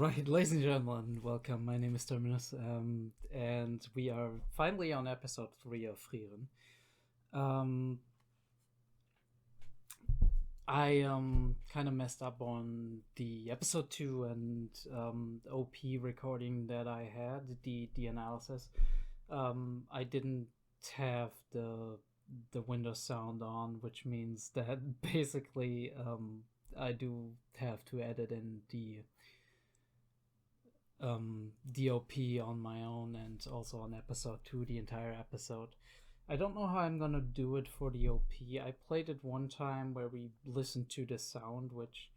Right, ladies and gentlemen, welcome. My name is Terminus, and we are finally on episode 3 of Frieren. I kind of messed up on the episode 2 and OP recording that I had, the analysis. I didn't have the Windows sound on, which means that basically I do have to edit in the DOP on my own, and also on episode 2, the entire episode. I don't know how I'm gonna do it for the OP. I played it one time where we listened to the sound, which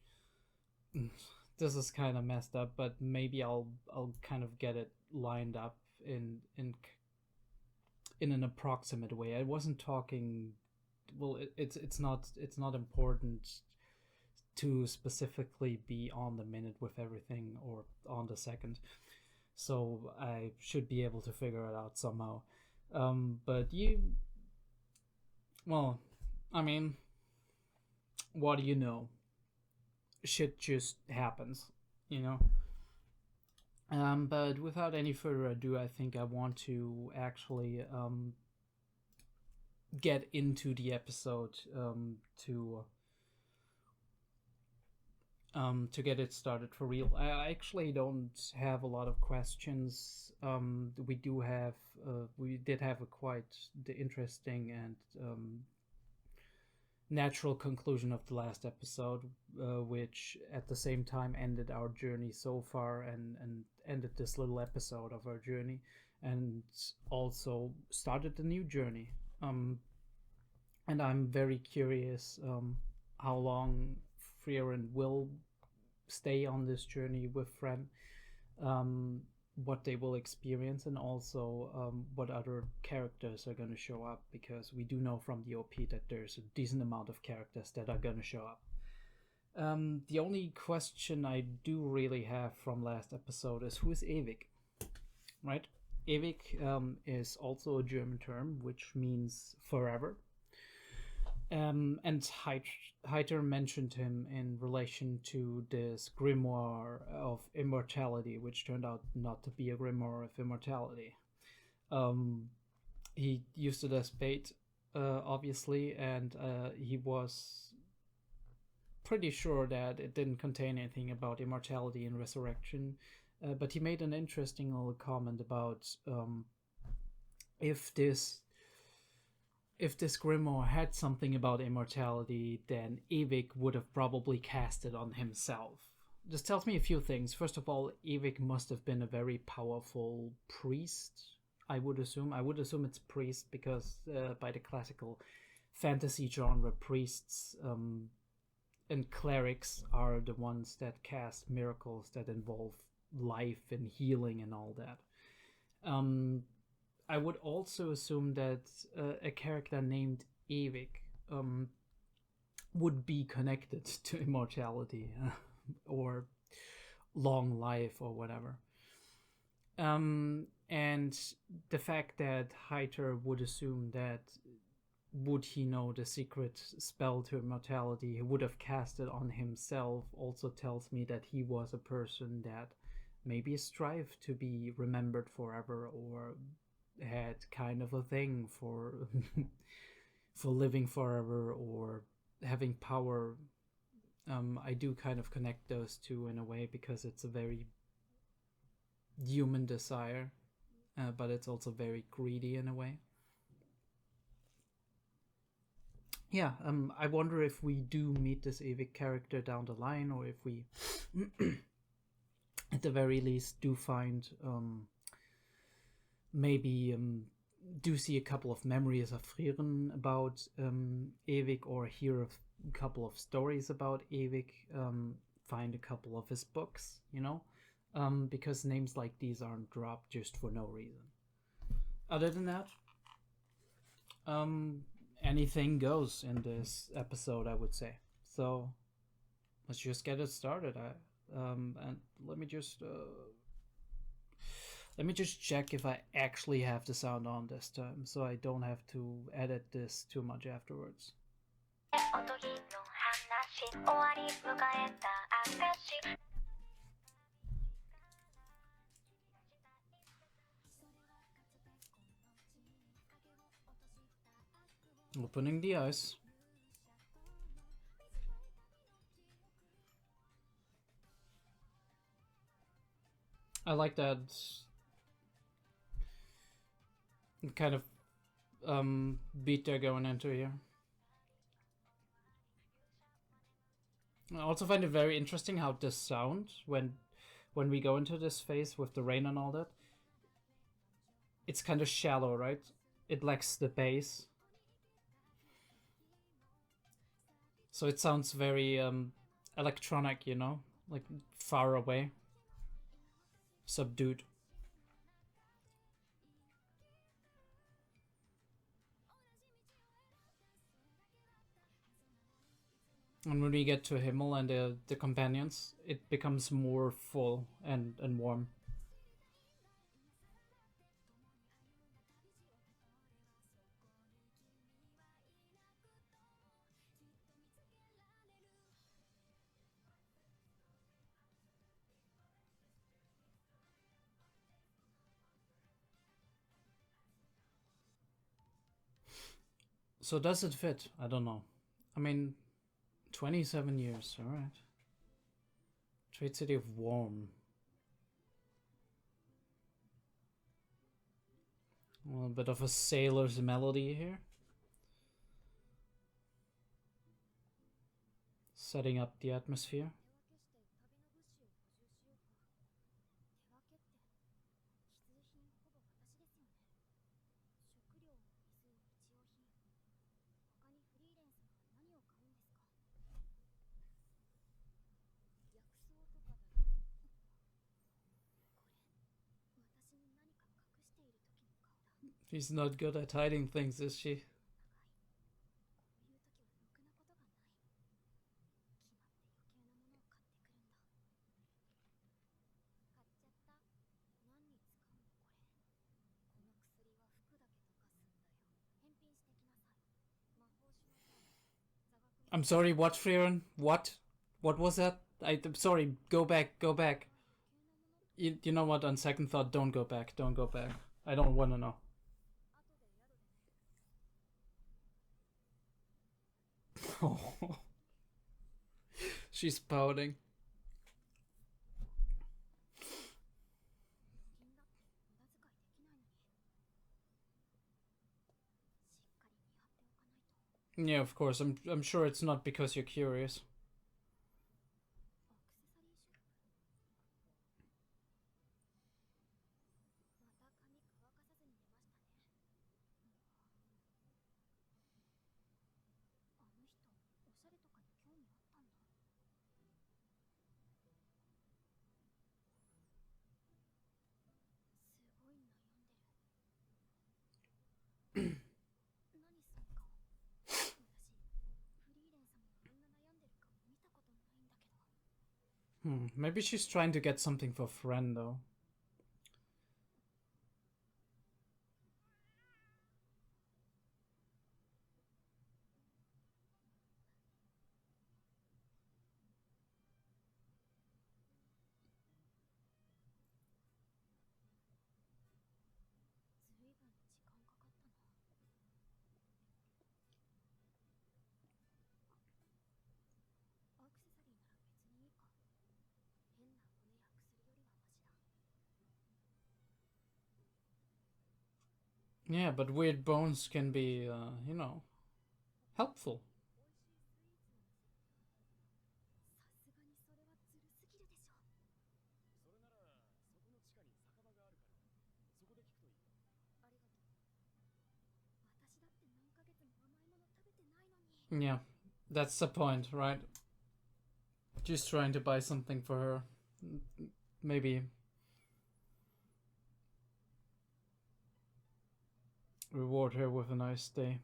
this is kind of messed up, but maybe I'll kind of get it lined up in an approximate way. I wasn't talking. Well, it's not important to specifically be on the minute with everything or on the second, so I should be able to figure it out somehow. But I mean, what do you know? Shit just happens, you know. But without any further ado, I think I want to actually get into the episode to get it started for real. I actually don't have a lot of questions. We did have a quite interesting and natural conclusion of the last episode, which at the same time ended our journey so far and ended this little episode of our journey, and also started a new journey. And I'm very curious how long Frieren will stay on this journey with Frieren, what they will experience, and also what other characters are going to show up, because we do know from the OP that there's a decent amount of characters that are going to show up. The only question I do really have from last episode is, who is ewig? Right? Ewig is also a German term which means forever. And Heiter mentioned him in relation to this grimoire of immortality, which turned out not to be a grimoire of immortality. He used it as bait, obviously, and he was pretty sure that it didn't contain anything about immortality and resurrection. But he made an interesting little comment about if this grimoire had something about immortality, then Ewig would have probably cast it on himself. This tells me a few things. First of all, Ewig must have been a very powerful priest, I would assume. I would assume it's priest because by the classical fantasy genre, priests and clerics are the ones that cast miracles that involve life and healing and all that. I would also assume that a character named Ewig would be connected to immortality or long life or whatever. And the fact that Heiter would assume that, would he know the secret spell to immortality, he would have cast it on himself, also tells me that he was a person that maybe strived to be remembered forever, or had kind of a thing for for living forever or having power. I do kind of connect those two in a way, because it's a very human desire, but it's also very greedy in a way. Yeah, I wonder if we do meet this Ewig character down the line, or if we at the very least do find maybe do see a couple of memories of Frieren about Ewig, or hear a couple of stories about Ewig, find a couple of his books, you know, because names like these aren't dropped just for no reason. Other than that, anything goes in this episode, I would say. So let's just get it started. And let me just check if I actually have the sound on this time, so I don't have to edit this too much afterwards. Opening the eyes. I like that kind of beat they're going into here. I also find it very interesting how the sound when we go into this phase with the rain and all that, it's kind of shallow, right? It lacks the bass. So it sounds very electronic, you know? Like far away. Subdued. And when we get to Himmel and the companions, it becomes more full and warm. So does it fit? I don't know. I mean, 27 years, alright. Trade City of Warm. A little bit of a sailor's melody here. Setting up the atmosphere. She's not good at hiding things, is she? I'm sorry, what, Frieren? What? What was that? I'm sorry, go back, go back. You know what, on second thought, don't go back, don't go back. I don't want to know. Oh. She's pouting. Yeah, of course. I'm sure it's not because you're curious. Maybe she's trying to get something for Frieren, though. Yeah, but weird bones can be, you know, helpful. Yeah, that's the point, right? Just trying to buy something for her. Maybe reward her with a nice day.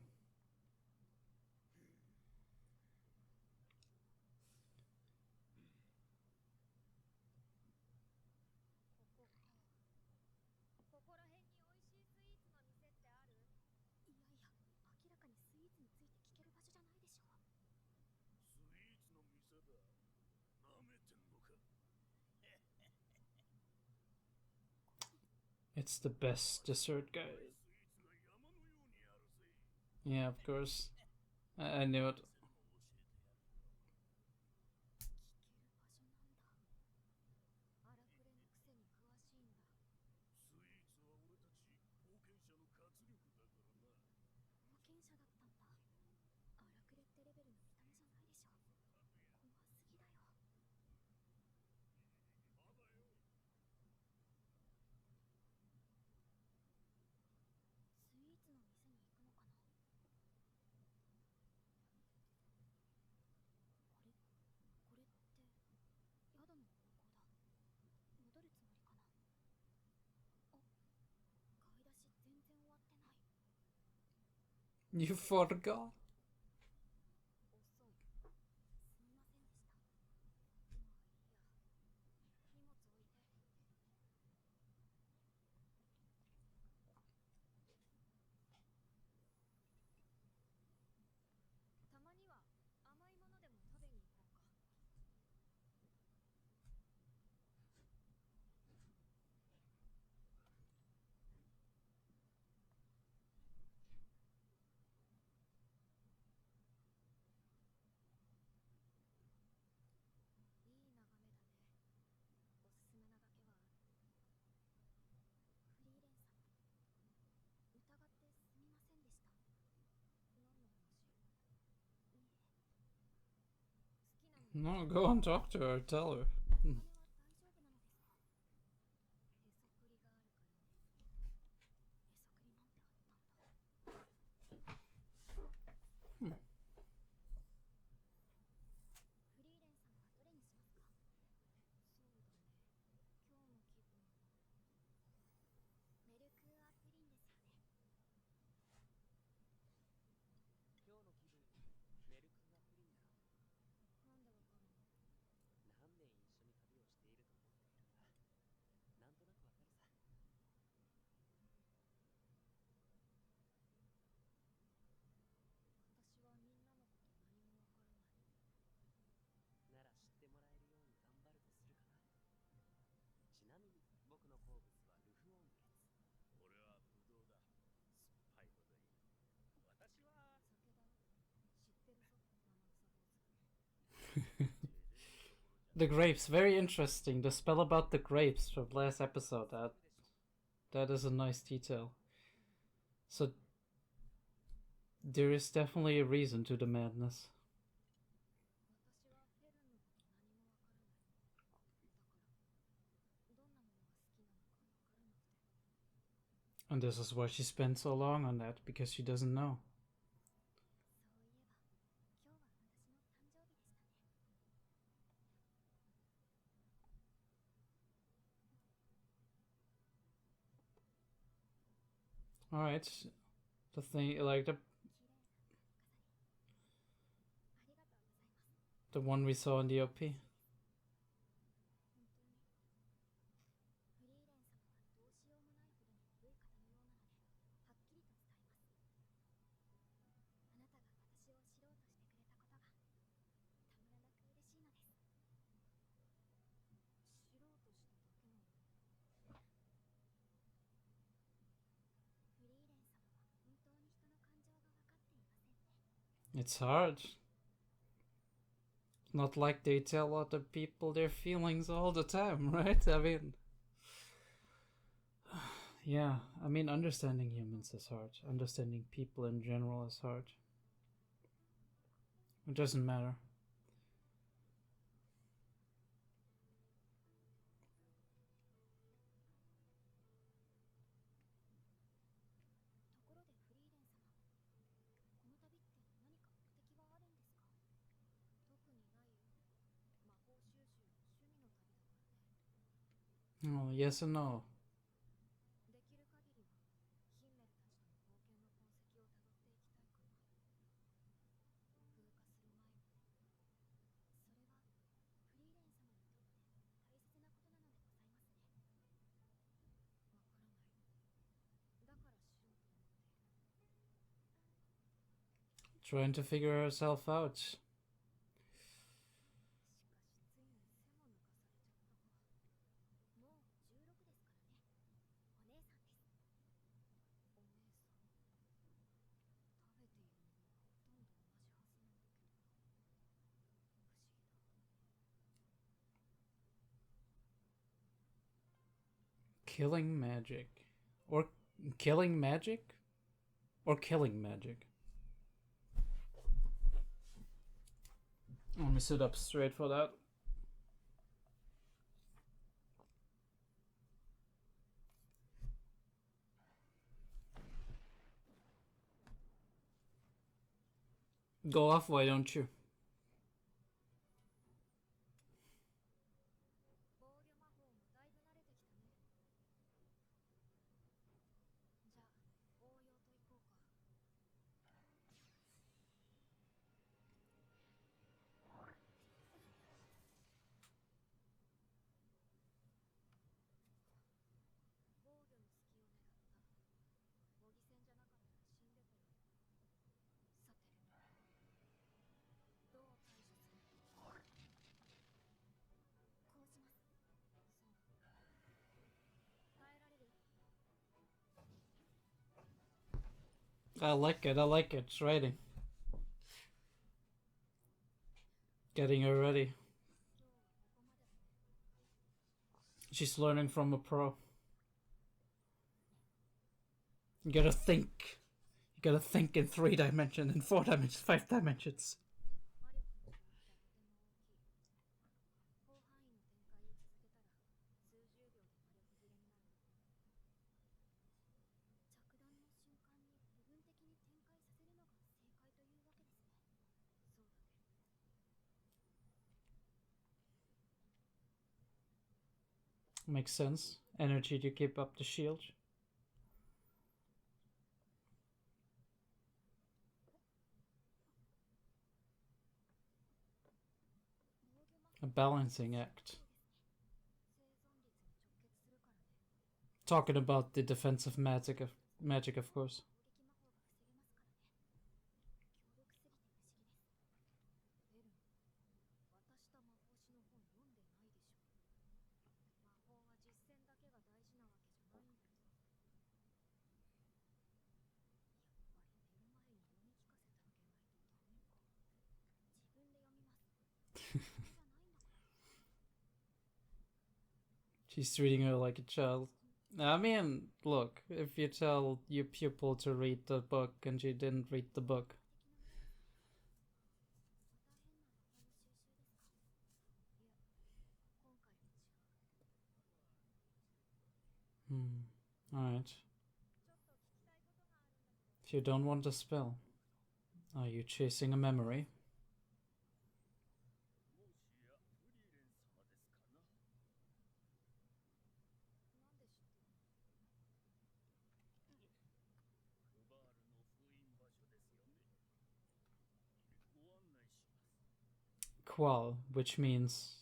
It's the best dessert, guys. Yeah, of course. I knew it. You forgot? No, go and talk to her, tell her. The grapes, very interesting. The spell about the grapes from last episode. That is a nice detail. So there is definitely a reason to the madness. And this is why she spent so long on that, because she doesn't know. Alright. The thing, like the one we saw in the OP. It's hard. Not like they tell other people their feelings all the time, right? I mean, yeah, I mean, understanding humans is hard. Understanding people in general is hard. It doesn't matter. Oh, yes and no. Trying to figure herself out. Killing magic. Or killing magic? Or killing magic? Let me sit up straight for that. Go off, why don't you? I like it, it's writing. Getting her ready. She's learning from a pro. You gotta think. You gotta think in 3 dimensions, in 4 dimensions, 5 dimensions. Makes sense. Energy to keep up the shield. A balancing act. Talking about the defensive magic, of course. She's treating her like a child. I mean, look, if you tell your pupil to read the book and she didn't read the book. Alright. If you don't want a spell, are you chasing a memory? Qual, which means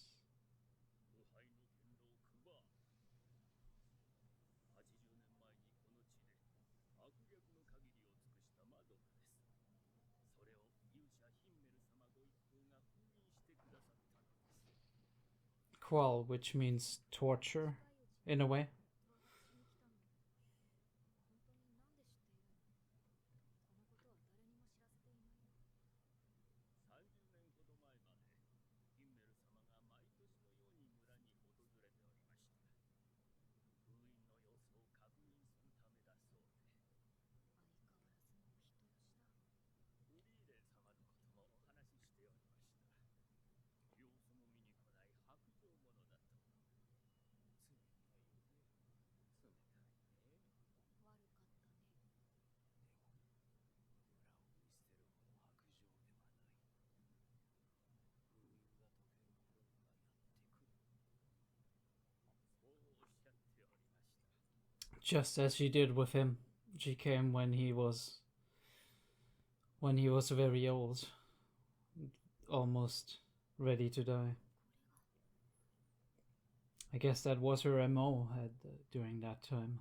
Qual, which means torture, in a way. Just as she did with him. She came when he was very old, almost ready to die. I guess that was her MO during that time.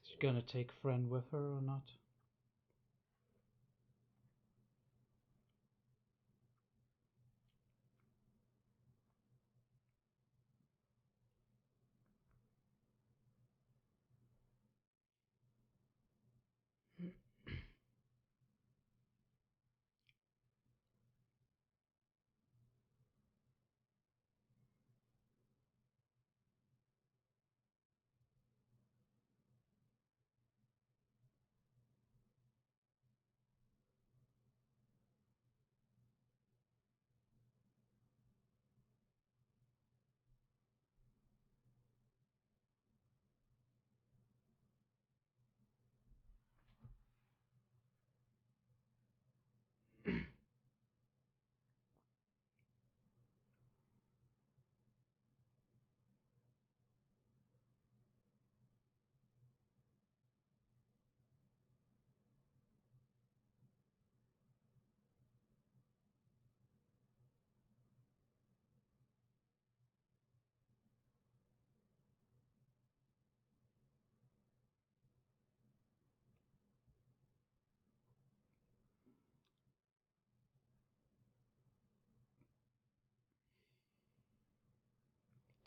She's gonna take Frieren with her or not?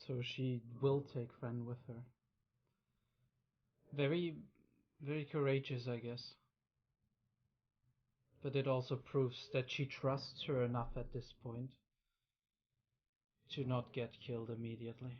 So she will take Frieren with her. Very, very courageous, I guess. But it also proves that she trusts her enough at this point to not get killed immediately.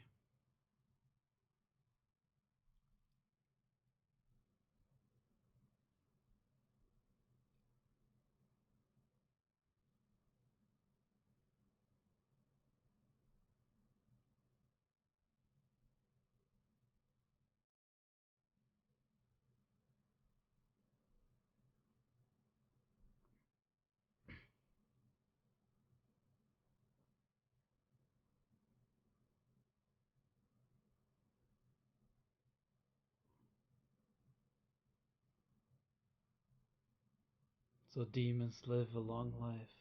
So demons live a long life.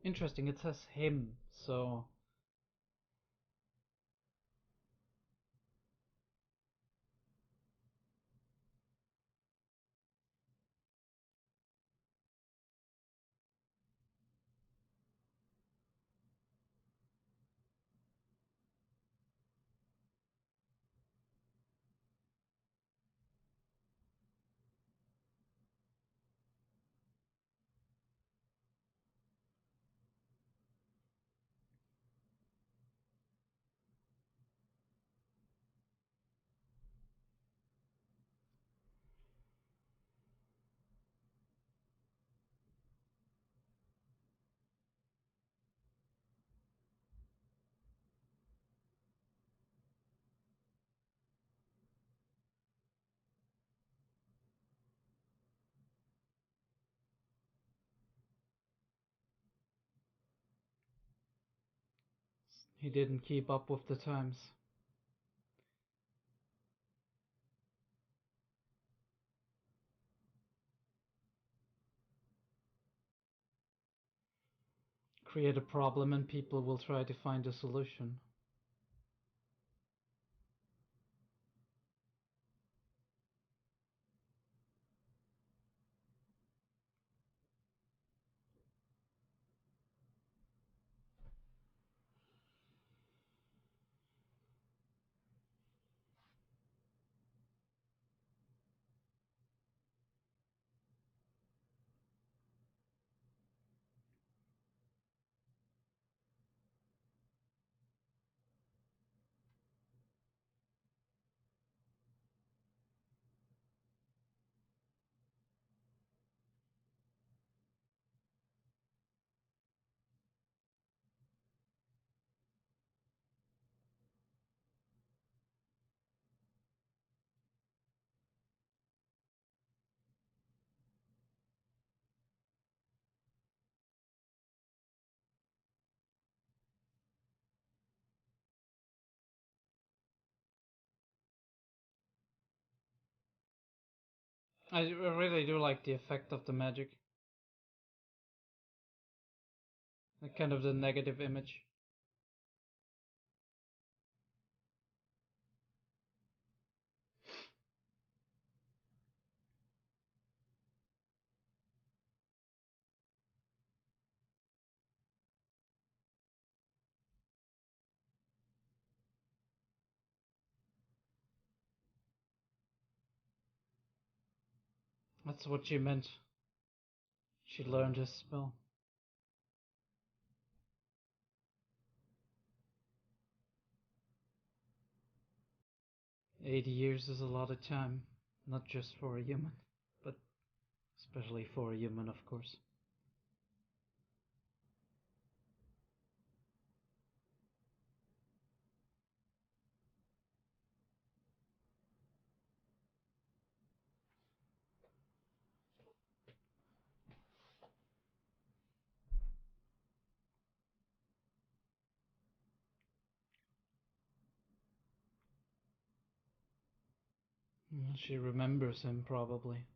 Interesting, it says him, so... He didn't keep up with the times. Create a problem and people will try to find a solution. I really do like the effect of the magic. Like kind of the negative image. That's what she meant. She learned his spell. 80 years is a lot of time. Not just for a human, but especially for a human, of course. She remembers him, probably.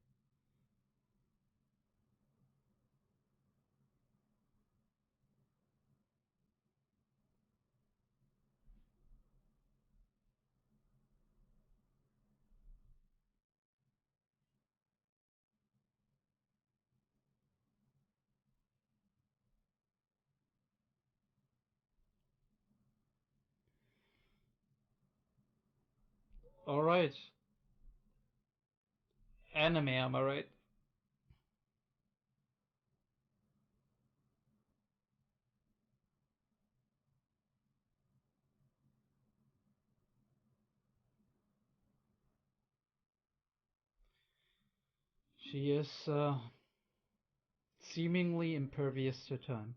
All right. Anime, am I right? She is seemingly impervious to time.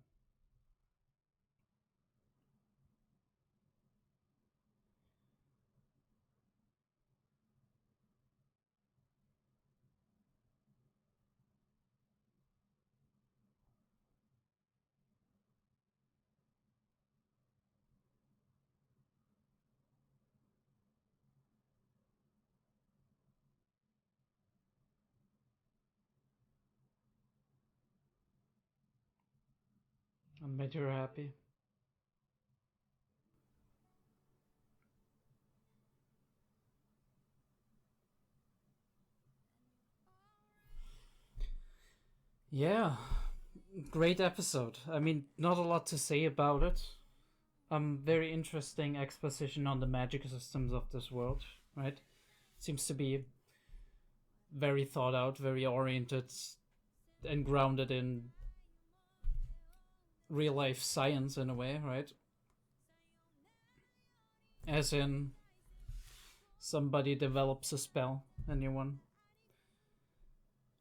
I'm bet you're happy. Yeah, great episode. I mean, not a lot to say about it. Very interesting exposition on the magic systems of this world, right? Seems to be very thought out, very oriented, and grounded in real life science in a way, right? As in, somebody develops a spell, anyone,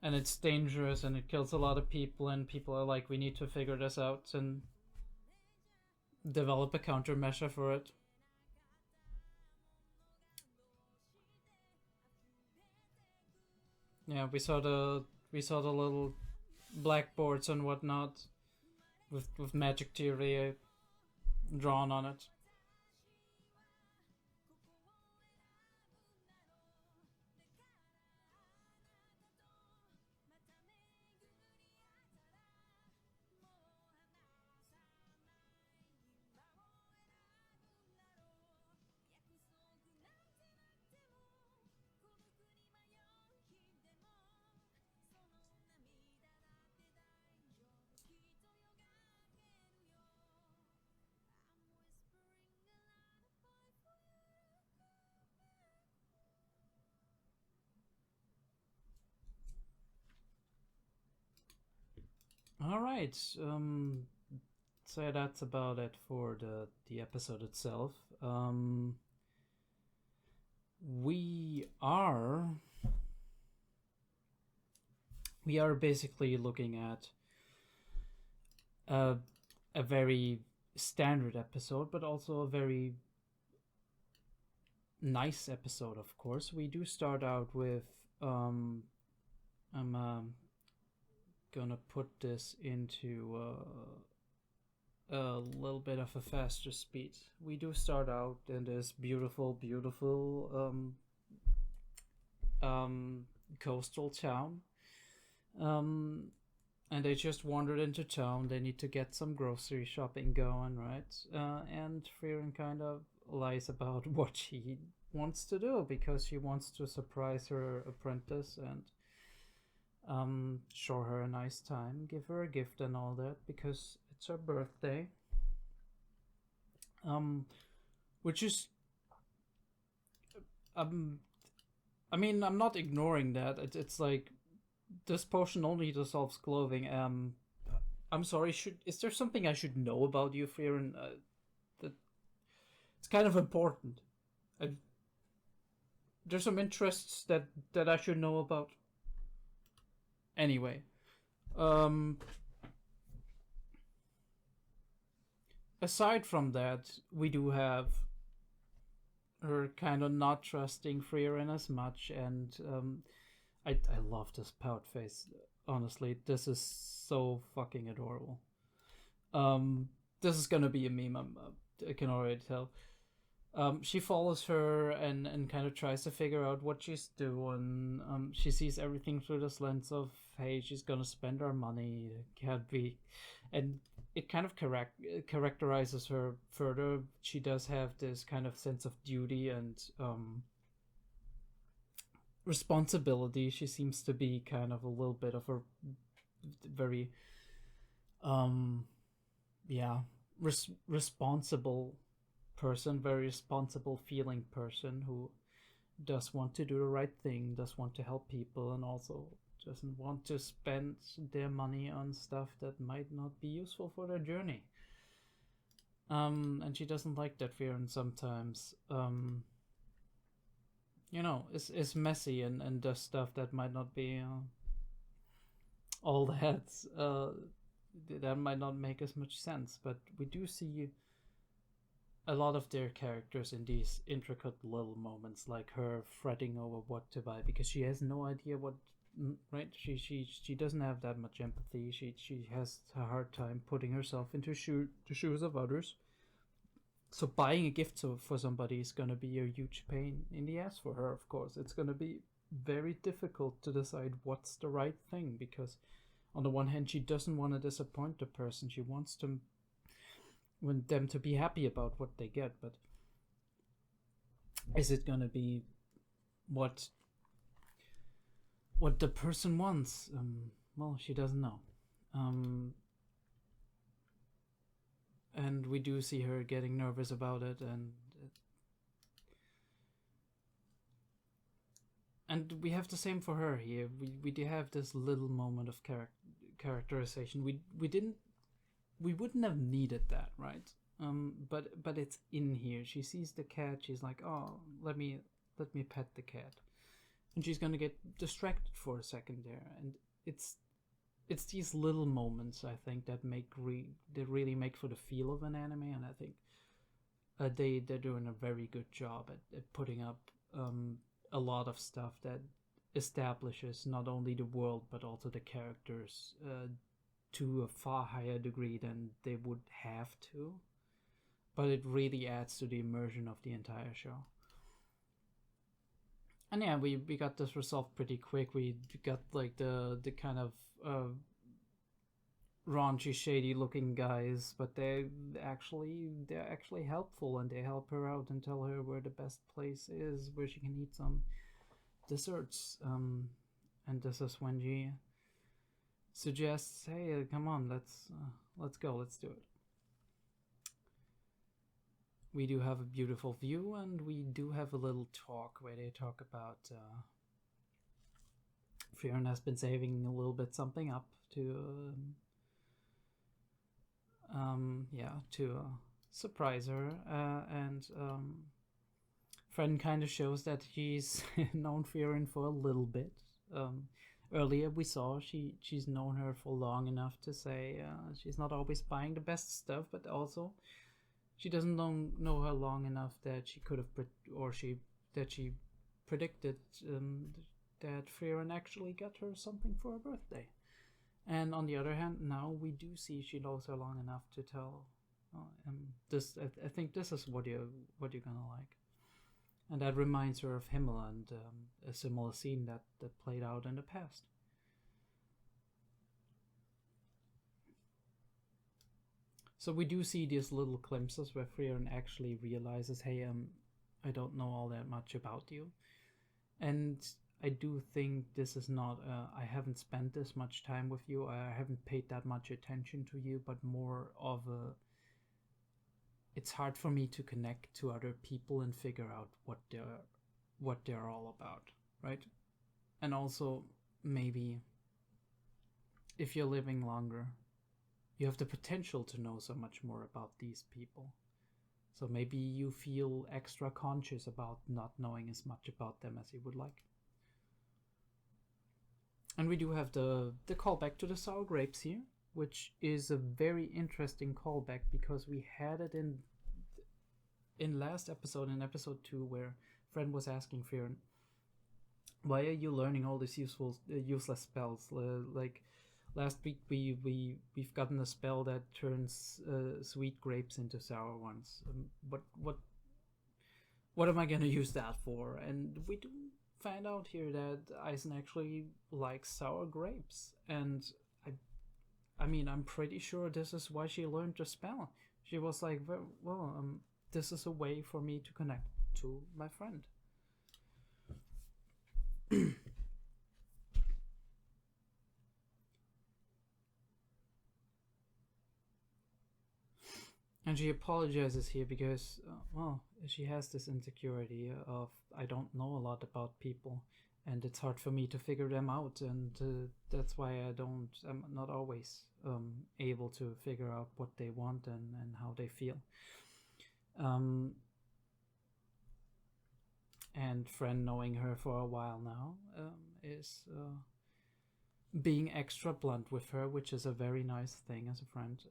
and it's dangerous and it kills a lot of people, and people are like, we need to figure this out and develop a countermeasure for it. Yeah, we saw the little blackboards and whatnot with magic theory drawn on it. All right. So that's about it for the episode itself. We are we are basically looking at a a very standard episode, but also a very nice episode. Of course, we do start out with I'm gonna put this into a little bit of a faster speed. We do start out in this beautiful, beautiful coastal town. Um, and they just wandered into town. They need to get some grocery shopping going, right? And Frieren kind of lies about what she wants to do because she wants to surprise her apprentice and show her a nice time, give her a gift and all that because it's her birthday. Um, which is um, I mean, I'm not ignoring that. It's like this potion only dissolves clothing. I'm sorry. Should is there something I should know about you, Frieren? That it's kind of important. I, there's some interests that I should know about. Anyway, um, aside from that, we do have her kind of not trusting Frieren as much, and I love this pout face. Honestly, this is so fucking adorable. This is gonna be a meme. I can already tell. She follows her and kind of tries to figure out what she's doing. She sees everything through this lens of, hey, she's gonna spend our money. It can't be, and it kind of characterizes her further. She does have this kind of sense of duty and responsibility. She seems to be kind of a little bit of a very um yeah responsible person, very responsible feeling person who does want to do the right thing, does want to help people, and also doesn't want to spend their money on stuff that might not be useful for their journey. And she doesn't like that Frieren sometimes, you know, is messy and does stuff that might not be all that might not make as much sense. But we do see a lot of their characters in these intricate little moments, like her fretting over what to buy because she has no idea what. Right, she doesn't have that much empathy. She has a hard time putting herself into the shoes of others. So buying a gift for somebody is gonna be a huge pain in the ass for her. Of course, it's gonna be very difficult to decide what's the right thing because, on the one hand, she doesn't want to disappoint the person. She wants them to be happy about what they get. But is it gonna be what the person wants? Well, she doesn't know. And we do see her getting nervous about it, and we have the same for her here. We do have this little moment of characterization. We wouldn't have needed that, right? But it's in here. She sees the cat. She's like, oh, let me pet the cat. And she's gonna get distracted for a second there, and it's these little moments I think that really make for the feel of an anime, and I think they're doing a very good job at putting up a lot of stuff that establishes not only the world but also the characters to a far higher degree than they would have to, but it really adds to the immersion of the entire show. And yeah, we got this resolved pretty quick. We got like the kind of raunchy, shady looking guys, but they're actually helpful, and they help her out and tell her where the best place is where she can eat some desserts. And this is when she suggests, "Hey, come on, let's go, let's do it." We do have a beautiful view, and we do have a little talk where they talk about Frieren has been saving a little bit something up to surprise her, and Frieren kind of shows that he's known Frieren for a little bit. Earlier we saw she's known her for long enough to say she's not always buying the best stuff, but also she doesn't know her long enough that she could have predicted that Frieren actually got her something for her birthday. And on the other hand, now we do see she knows her long enough to tell this. I think this is what you're gonna like, and that reminds her of Himmel and a similar scene that played out in the past. So we do see these little glimpses where Frieren actually realizes, hey, I don't know all that much about you. And I do think this is not, I haven't spent this much time with you, I haven't paid that much attention to you, but more of it's hard for me to connect to other people and figure out what they're all about, right? And also, maybe if you're living longer, you have the potential to know so much more about these people. So maybe you feel extra conscious about not knowing as much about them as you would like. And we do have the callback to the sour grapes here, which is a very interesting callback because we had it in last episode, in episode 2, where Frieren was asking Frieren, why are you learning all these useless spells? Like last week we've gotten a spell that turns sweet grapes into sour ones. What am I gonna use that for? And we do find out here that Eisen actually likes sour grapes, and I mean, I'm pretty sure this is why she learned the spell. She was like, well, this is a way for me to connect to my friend. And she apologizes here because, well, she has this insecurity of, I don't know a lot about people, and it's hard for me to figure them out, and that's why I'm not always able to figure out what they want and how they feel. And Friend, knowing her for a while now, is being extra blunt with her, which is a very nice thing as a friend.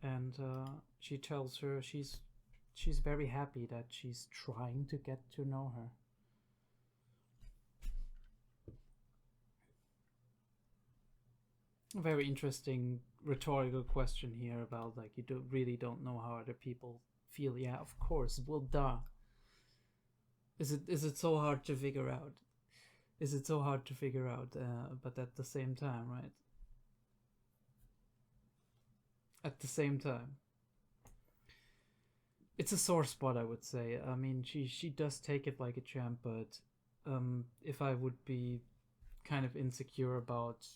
And she tells her she's very happy that she's trying to get to know her. A very interesting rhetorical question here about, like, you really don't know how other people feel. Yeah, of course. Well, duh. Is it so hard to figure out? Is it so hard to figure out? But at the same time, right? At the same time, it's a sore spot, I would say. I mean, she does take it like a champ, but if I would be kind of insecure about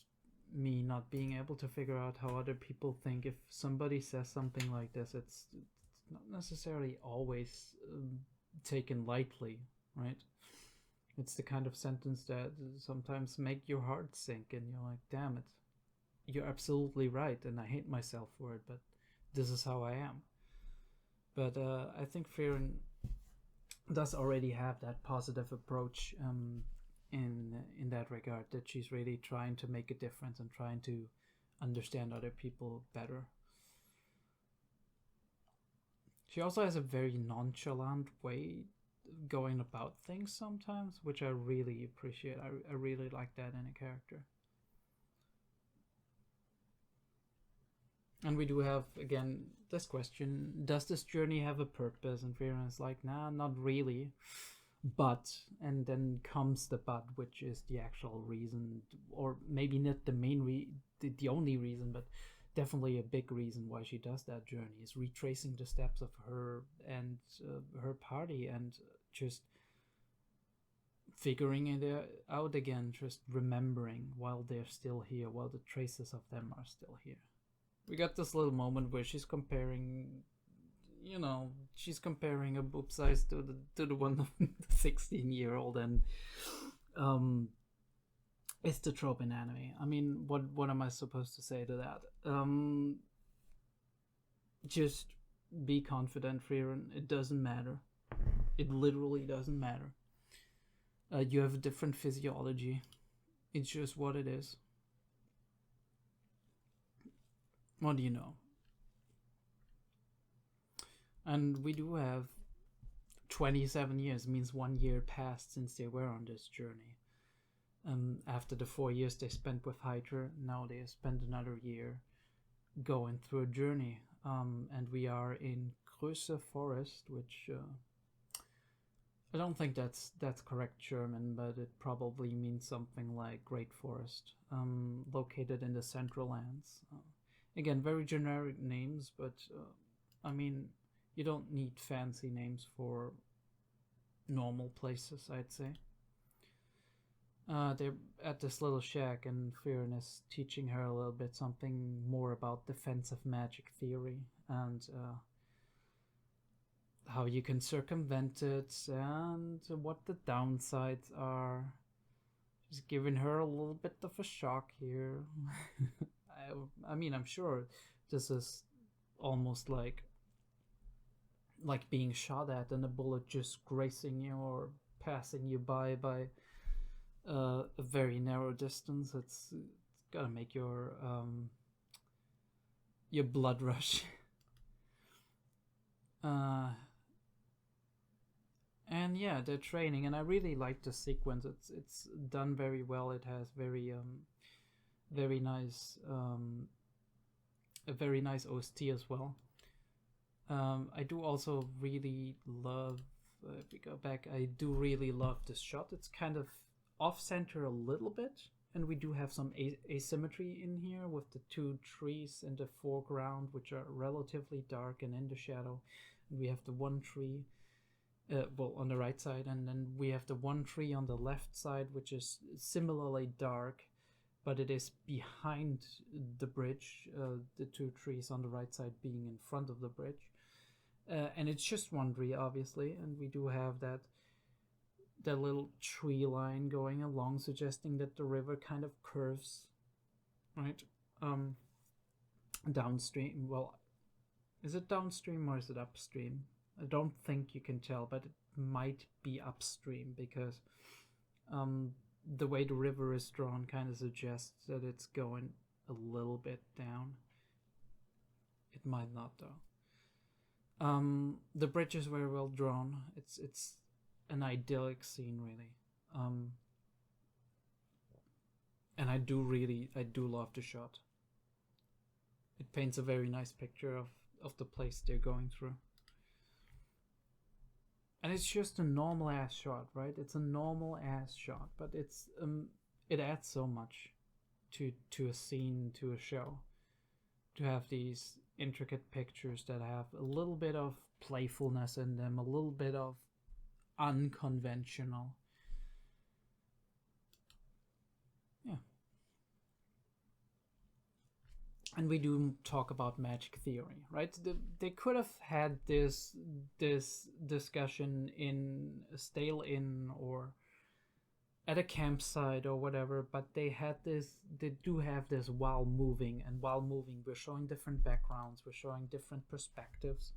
me not being able to figure out how other people think, if somebody says something like this, it's not necessarily always taken lightly, right? It's the kind of sentence that sometimes make your heart sink, and you're like, damn it, you're absolutely right, and I hate myself for it, but this is how I am. But I think Frieren does already have that positive approach in that regard, that she's really trying to make a difference and trying to understand other people better. She also has a very nonchalant way going about things sometimes, which I really appreciate. I really like that in a character. And we do have, again, this question: does this journey have a purpose? And Frieren is like, nah, not really. But, and then comes the but, which is the actual reason, or maybe not the main the only reason, but definitely a big reason why she does that journey, is retracing the steps of her and her party, and just figuring it out again, just remembering while they're still here, while the traces of them are still here. We got this little moment where she's comparing, she's comparing a boob size to the one of the 16-year-old, and it's the trope in anime. I mean, what am I supposed to say to that? Just be confident, Frieren. It doesn't matter. It literally doesn't matter. You have a different physiology. It's just what it is. What do you know? And we do have 27 years, means 1 year passed since they were on this journey. After the 4 years they spent with Hydra, now they spend another year going through a journey. And we are in Große Forest, which I don't think that's correct German, but it probably means something like Great Forest, located in the Central Lands. Again, very generic names, but I mean, you don't need fancy names for normal places, I'd say. They're at this little shack, and Frieren is teaching her a little bit something more about defensive magic theory, and how you can circumvent it, and what the downsides are. Just giving her a little bit of a shock here. I mean, I'm sure this is almost like being shot at and a bullet just grazing you or passing you by a very narrow distance. It's gotta make your blood rush. And yeah, the training, and I really like the sequence. It's done very well. It has very nice a very nice OST as well. I do also really love, if we go back, I do really love this shot. It's kind of off-center a little bit, and we do have some asymmetry in here with the two trees in the foreground, which are relatively dark and in the shadow. And we have the one tree, on the right side, and then we have the one tree on the left side, which is similarly dark, but it is behind the bridge, the two trees on the right side being in front of the bridge. and it's just one tree, obviously, and we do have that little tree line going along, suggesting that the river kind of curves, right, downstream. Well, is it downstream or is it upstream? I don't think you can tell, but it might be upstream because the way the river is drawn kind of suggests that it's going a little bit down. It might not, though. The bridge is very well drawn. It's an idyllic scene, really. And I do love the shot. It paints a very nice picture of the place they're going through. And it's just a normal ass shot, right? It's a normal ass shot, but it adds so much to a scene, to a show, to have these intricate pictures that have a little bit of playfulness in them, a little bit of unconventional. Yeah. And we do talk about magic theory, right? They could have had this discussion in a stale inn or at a campsite or whatever, but they do have this while moving, and while moving we're showing different backgrounds, we're showing different perspectives.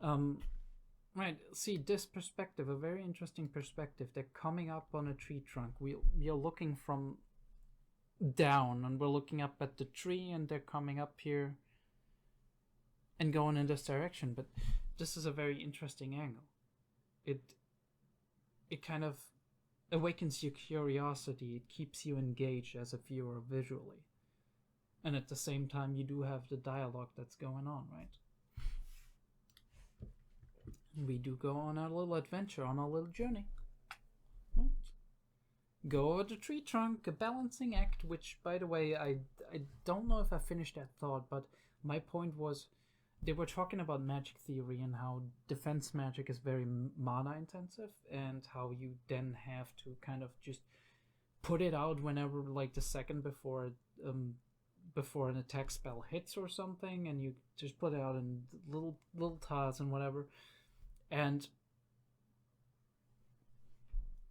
Right, see this perspective, a very interesting perspective. They're coming up on a tree trunk. We are looking from down, and we're looking up at the tree, and they're coming up here and going in this direction. But this is a very interesting angle. It kind of awakens your curiosity. It keeps you engaged as a viewer visually, and at the same time you do have the dialogue that's going on, right? We do go on a little adventure, on a little journey. Right? Go over the tree trunk, a balancing act, which, by the way, I don't know if I finished that thought, but my point was they were talking about magic theory and how defense magic is very mana intensive, and how you then have to kind of just put it out whenever, like the second before an attack spell hits or something, and you just put it out in little tiles and whatever. And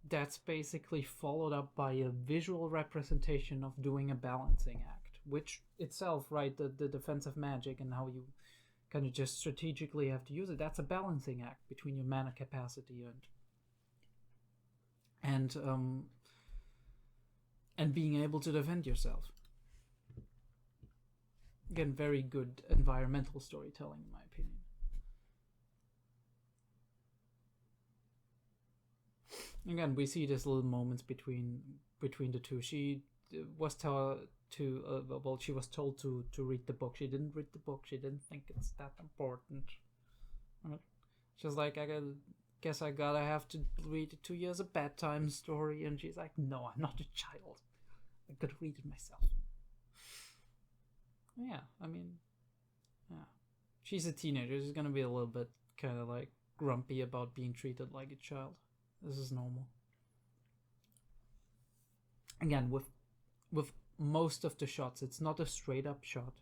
that's basically followed up by a visual representation of doing a balancing act, which itself, right, the defensive magic and how you kind of just strategically have to use it, that's a balancing act between your mana capacity and being able to defend yourself. Again, very good environmental storytelling, in my opinion. Again, we see these little moments between the two. She was told she was told to read the book. She didn't read the book. She didn't think it's that important. Right? She's like, I guess I gotta have to read it to you as a bedtime story. And she's like, no, I'm not a child. I gotta read it myself. Yeah, I mean, yeah. She's a teenager. She's gonna be a little bit kind of like grumpy about being treated like a child. This is normal. Again, with most of the shots, it's not a straight up shot.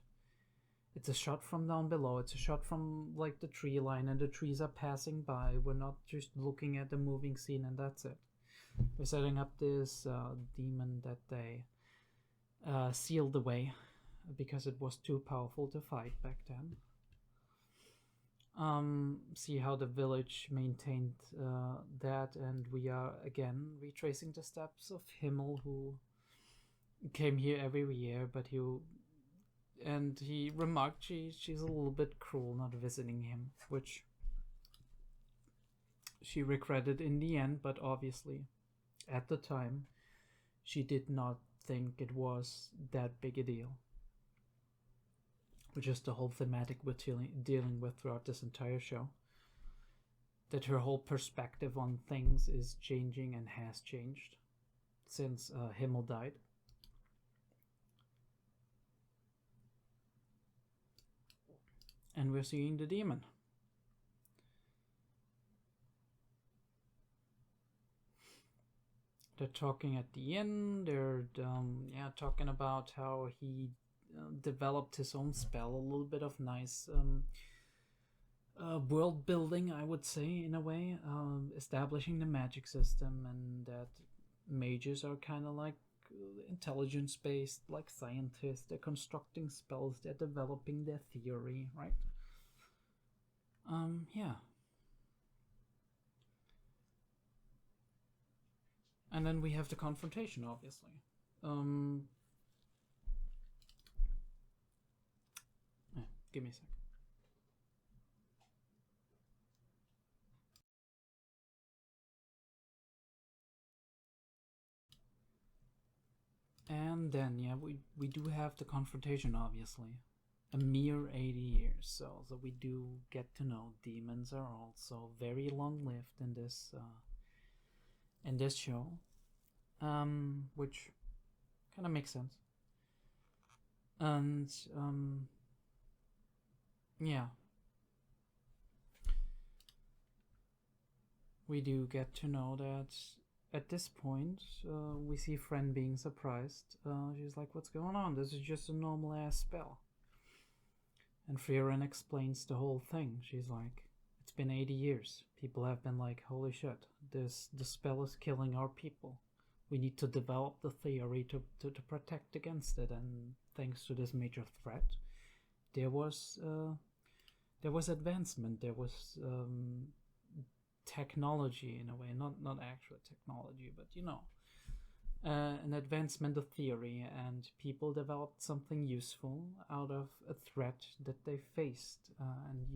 It's a shot from down below. It's a shot from like the tree line, and the trees are passing by. We're not just looking at the moving scene and that's it. We're setting up this demon that they sealed away because it was too powerful to fight back then. See how the village maintained that, and we are again retracing the steps of Himmel, who came here every year, but he remarked she's a little bit cruel not visiting him, which she regretted in the end, but obviously at the time she did not think it was that big a deal. Which is the whole thematic we're dealing with throughout this entire show. That her whole perspective on things is changing and has changed since Himmel died. And we're seeing the demon. They're talking at the end. They're talking about how he developed his own spell, a little bit of nice World building, I would say, in a way, establishing the magic system, and that mages are kind of like intelligence based, like scientists. They're constructing spells, they're developing their theory, right? Yeah. And then we have the confrontation, obviously. Yeah, give me a sec. And then, yeah, we do have the confrontation, obviously. A mere 80 years, so we do get to know demons are also very long-lived in this show, which kind of makes sense. And yeah, we do get to know that at this point, we see Frieren being surprised. She's like, "What's going on? This is just a normal ass spell." And Frieren explains the whole thing. She's like, "It's been 80 years. People have been like, holy shit, the spell is killing our people. We need to develop the theory to protect against it." And thanks to this major threat, there was advancement. There was technology in a way, not actual technology, but an advancement of theory, and people developed something useful out of a threat that they faced, and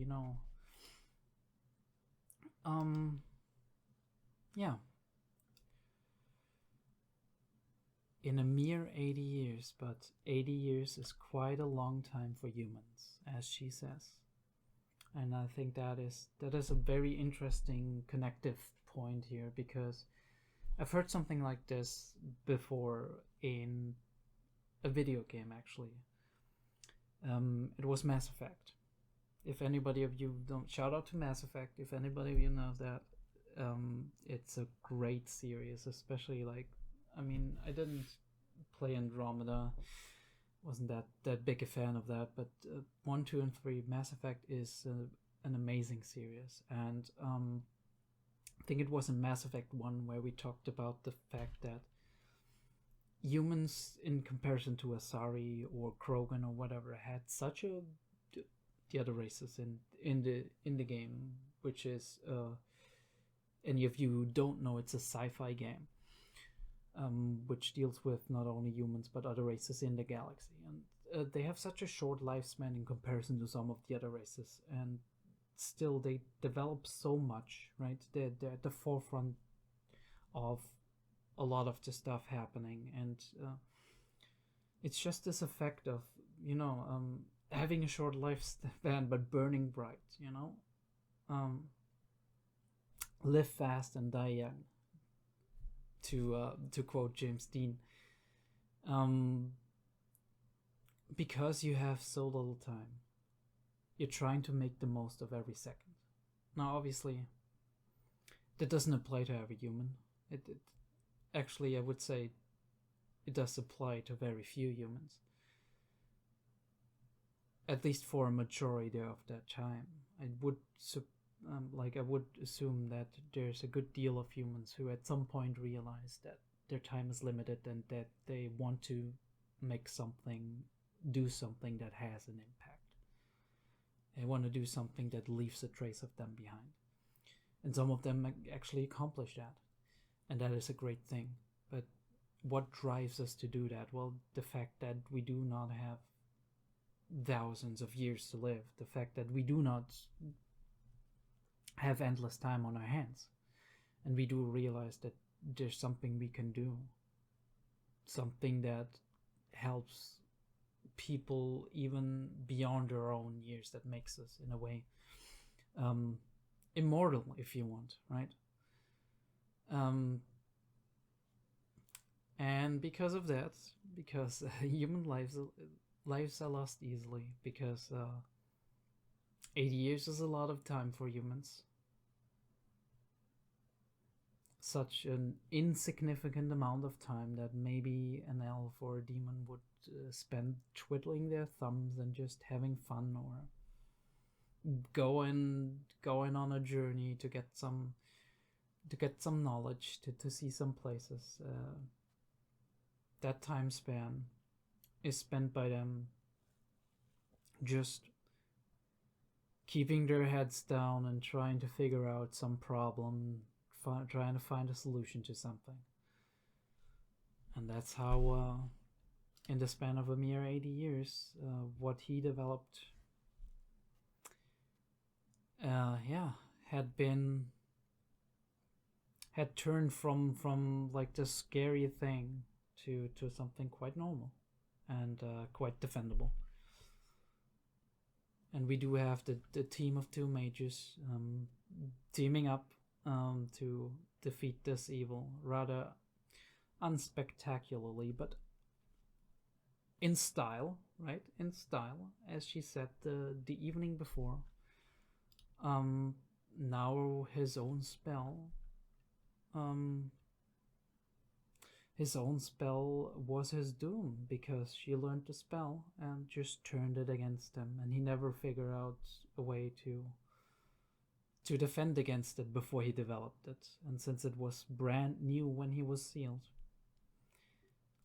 yeah. In a mere 80 years, but 80 years is quite a long time for humans, as she says. And I think that is a very interesting connective point here, because I've heard something like this before in a video game, actually. It was Mass Effect. If anybody of you don't, shout out to Mass Effect. If anybody of you knows that, it's a great series, especially like, I mean, I didn't play Andromeda, wasn't that big a fan of that, but 1, 2, and 3, Mass Effect is an amazing series. And I think it was in Mass Effect 1 where we talked about the fact that humans, in comparison to Asari or Krogan or whatever, had such a the other races in the game, which is any of you who don't know, it's a sci-fi game, which deals with not only humans but other races in the galaxy, and they have such a short lifespan in comparison to some of the other races, and still they develop so much, right? They're at the forefront of a lot of the stuff happening, and it's just this effect of having a short lifespan but burning bright, live fast and die young, to quote James Dean, because you have so little time, you're trying to make the most of every second. Now, obviously, that doesn't apply to every human. It actually, I would say, it does apply to very few humans, at least for a majority of that time. I would assume that there's a good deal of humans who at some point realize that their time is limited and that they want to do something that has an impact. They want to do something that leaves a trace of them behind. And some of them actually accomplish that. And that is a great thing. But what drives us to do that? Well, the fact that we do not have thousands of years to live. The fact that we do not have endless time on our hands. And we do realize that there's something we can do. Something that helps people even beyond our own years, that makes us, in a way, immortal, if you want, right? And because of that, because human lives are lost easily, because 80 years is a lot of time for humans. Such an insignificant amount of time that maybe an elf or a demon would spend twiddling their thumbs and just having fun, or going on a journey to get some knowledge, to see some places. That time span is spent by them just keeping their heads down and trying to figure out some problem, trying to find a solution to something. And that's how, in the span of a mere 80 years, what he developed, had turned from like the scary thing to something quite normal and quite defendable. And we do have the team of two mages teaming up to defeat this evil rather unspectacularly, but in style, right? In style, as she said the evening before. Now his own spell. His own spell was his doom, because she learned the spell and just turned it against him, and he never figured out a way to defend against it before he developed it. And since it was brand new when he was sealed,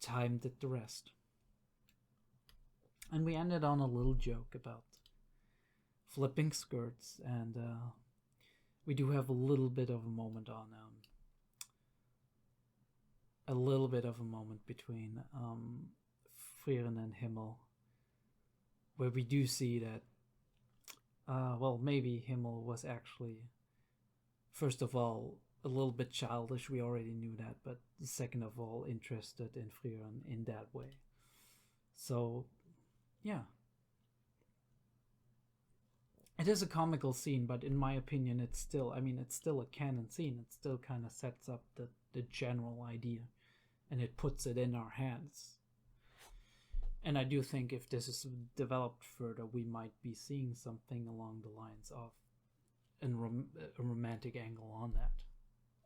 time did the rest. And we ended on a little joke about flipping skirts, and we do have a little bit of a moment on between Frieren and Himmel, where we do see that maybe Himmel was actually, first of all, a little bit childish. We already knew that, but second of all, interested in Frieren in that way. So yeah, it is a comical scene, but in my opinion, it's still a canon scene. It still kind of sets up the general idea, and it puts it in our hands. And I do think if this is developed further, we might be seeing something along the lines of a romantic angle on that.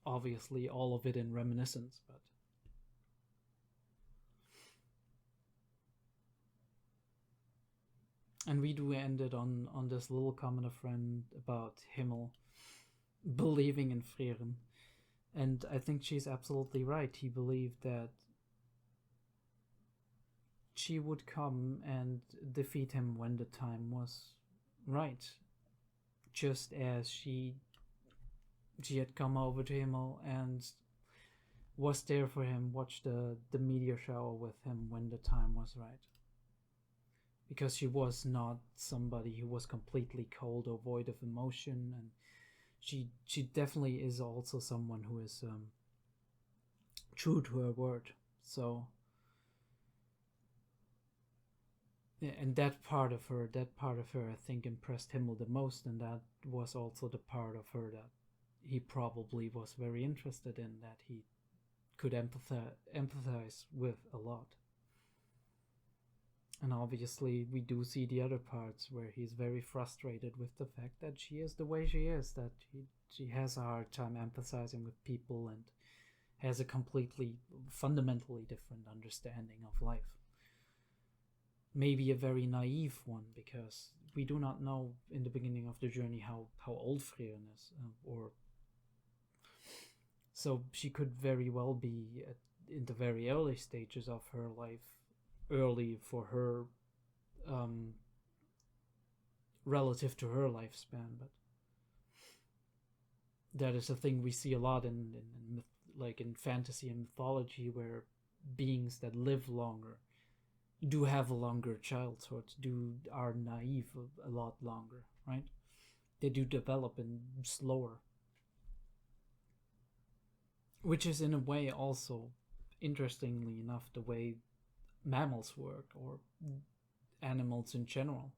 Obviously, all of it in reminiscence, but and we do end it on this little comment of friend about Himmel believing in Frieren. And I think she's absolutely right. He believed that she would come and defeat him when the time was right. Just as she had come over to Himmel and was there for him, watched the meteor shower with him when the time was right. Because she was not somebody who was completely cold or void of emotion, and she definitely is also someone who is true to her word. So yeah, and that part of her, I think, impressed Himmel the most, and that was also the part of her that he probably was very interested in, that he could empathize with a lot. And obviously we do see the other parts where he's very frustrated with the fact that she is the way she is, that she has a hard time empathizing with people and has a completely, fundamentally different understanding of life. Maybe a very naive one, because we do not know in the beginning of the journey how old Frieren is, or so she could very well be in the very early stages of her life, early for her, relative to her lifespan. But that is a thing we see a lot in fantasy and mythology, where beings that live longer do have a longer childhood, are naive a lot longer, right? They do develop in slower, which is in a way also, interestingly enough, the way mammals work, or animals in general.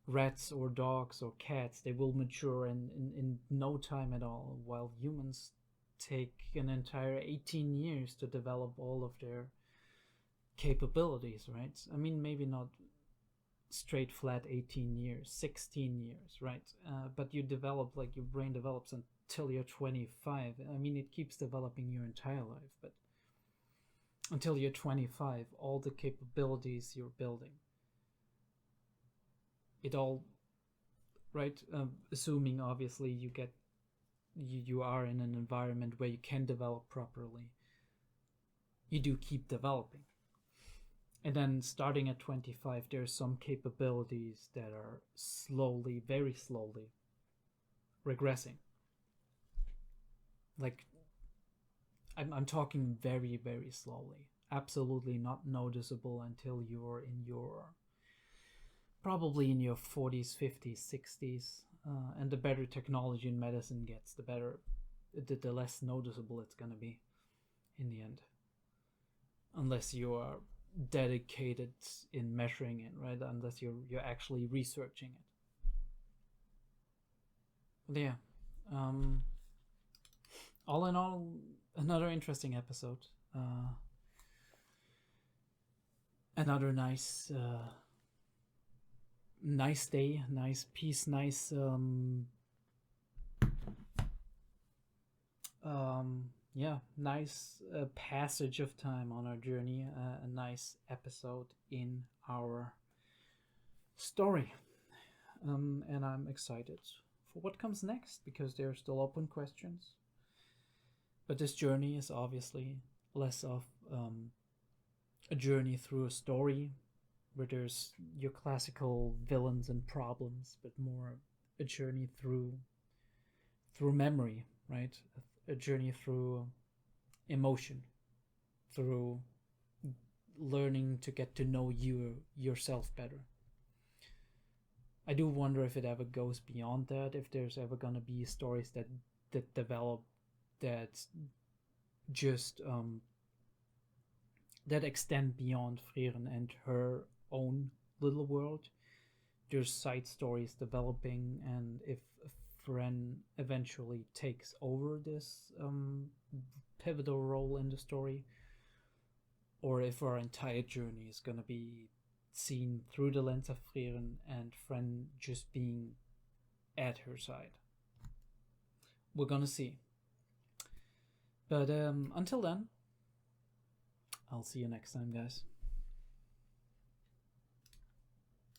Rats or dogs or cats, they will mature in no time at all, while humans take an entire 18 years to develop all of their capabilities, right? I mean, maybe not straight flat 18 years, 16 years, right? But you develop, like, your brain develops until you're 25. I mean, it keeps developing your entire life, but until you're 25, all the capabilities you're building, it all right? Assuming obviously you are in an environment where you can develop properly, you do keep developing. And then starting at 25, there's some capabilities that are slowly, very slowly regressing. Like, I'm talking very, very slowly. Absolutely not noticeable until you're in your, probably in your 40s, 50s, 60s. And the better technology in medicine gets, the less noticeable it's going to be in the end. Unless you are dedicated in measuring it, right? Unless you're actually researching it. But yeah, all in all, another interesting episode. Another nice day, nice piece, nice nice passage of time on our journey, a nice episode in our story, and I'm excited for what comes next, because there are still open questions. But this journey is obviously less of a journey through a story where there's your classical villains and problems, but more a journey through memory, right? A journey through emotion, through learning to get to know yourself better. I do wonder if it ever goes beyond that, if there's ever gonna be stories that develop that just that extend beyond Frieren and her own little world. There's side stories developing, and if Frieren eventually takes over this pivotal role in the story, or if our entire journey is going to be seen through the lens of Frieren and Frieren just being at her side. We're gonna see. But until then, I'll see you next time, guys.